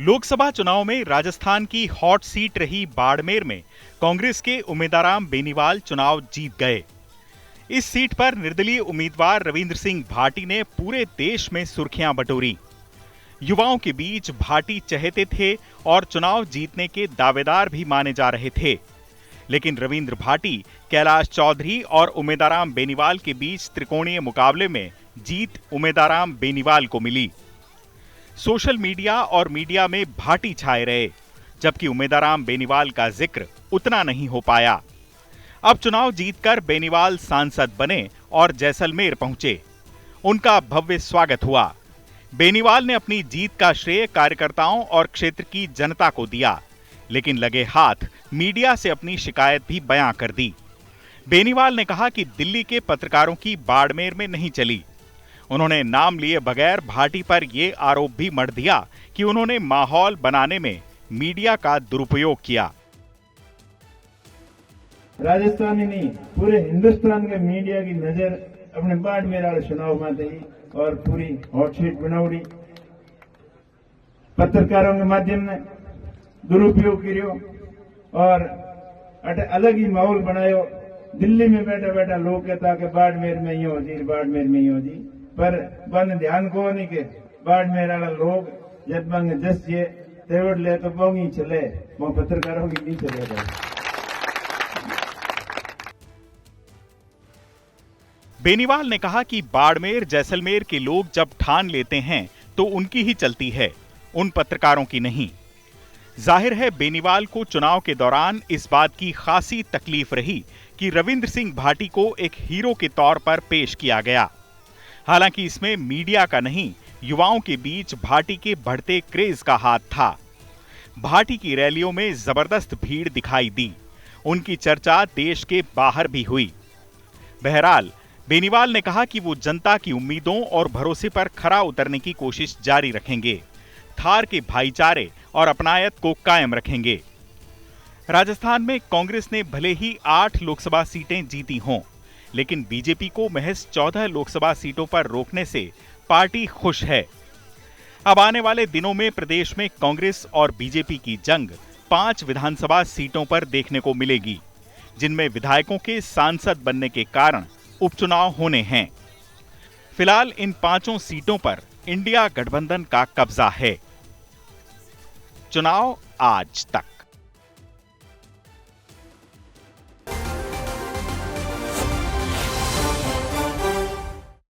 लोकसभा चुनाव में राजस्थान की हॉट सीट रही बाड़मेर में कांग्रेस के उम्मीदवार बेनीवाल चुनाव जीत गए। इस सीट पर निर्दलीय उम्मीदवार रविंद्र सिंह भाटी ने पूरे देश में सुर्खियां बटोरी। युवाओं के बीच भाटी चहेते थे और चुनाव जीतने के दावेदार भी माने जा रहे थे। लेकिन रविंद्र भाटी, कैलाश चौधरी और उम्मीदवार बेनीवाल के बीच त्रिकोणीय मुकाबले में जीत उम्मीदवार बेनीवाल को मिली। सोशल मीडिया और मीडिया में भाटी छाए रहे, जबकि उम्मीदवार बेनीवाल का जिक्र उतना नहीं हो पाया। अब चुनाव जीतकर बेनीवाल सांसद बने और जैसलमेर पहुंचे। उनका भव्य स्वागत हुआ। बेनीवाल ने अपनी जीत का श्रेय कार्यकर्ताओं और क्षेत्र की जनता को दिया, लेकिन लगे हाथ मीडिया से अपनी शिकायत भी बयां कर दी। बेनीवाल ने कहा कि दिल्ली के पत्रकारों की बाड़मेर में नहीं चली। उन्होंने नाम लिए बगैर भाटी पर यह आरोप भी मढ़ दिया कि उन्होंने माहौल बनाने में मीडिया का दुरुपयोग किया। राजस्थान ही नहीं, पूरे हिंदुस्तान के मीडिया की नजर अपने बाड़मेर वाले चुनाव में थी और पूरी हॉट सीट बनावड़ी। पत्रकारों के माध्यम ने दुरुपयोग करियो और अलग ही माहौल बनायो। दिल्ली में बैठा बैठा लोग कहता कि बाड़मेर में ही हो जी, बाड़मेर में ही हो जी, पर बन ध्यान को नहीं के बाड़मेर वाला लोग जब मंग जस ये तेवड़ ले तो बोंगी चले, वो पत्रकारों की नहीं चलेगा। बेनीवाल ने कहा कि बाड़मेर जैसलमेर के लोग जब ठान लेते हैं तो उनकी ही चलती है, उन पत्रकारों की नहीं। जाहिर है बेनीवाल को चुनाव के दौरान इस बात की खासी तकलीफ रही कि रविंद्र सिंह भाटी को एक हीरो के तौर पर पेश किया गया। हालांकि इसमें मीडिया का नहीं, युवाओं के बीच भाटी के बढ़ते क्रेज का हाथ था। भाटी की रैलियों में जबरदस्त भीड़ दिखाई दी। उनकी चर्चा देश के बाहर भी हुई। बहरहाल बेनीवाल ने कहा कि वो जनता की उम्मीदों और भरोसे पर खरा उतरने की कोशिश जारी रखेंगे, थार के भाईचारे और अपनायत को कायम रखेंगे। राजस्थान में कांग्रेस ने भले ही 8 लोकसभा सीटें जीती हों, लेकिन बीजेपी को महज 14 लोकसभा सीटों पर रोकने से पार्टी खुश है। अब आने वाले दिनों में प्रदेश में कांग्रेस और बीजेपी की जंग 5 विधानसभा सीटों पर देखने को मिलेगी, जिनमें विधायकों के सांसद बनने के कारण उपचुनाव होने हैं। फिलहाल इन 5 सीटों पर इंडिया गठबंधन का कब्जा है। चुनाव आज तक।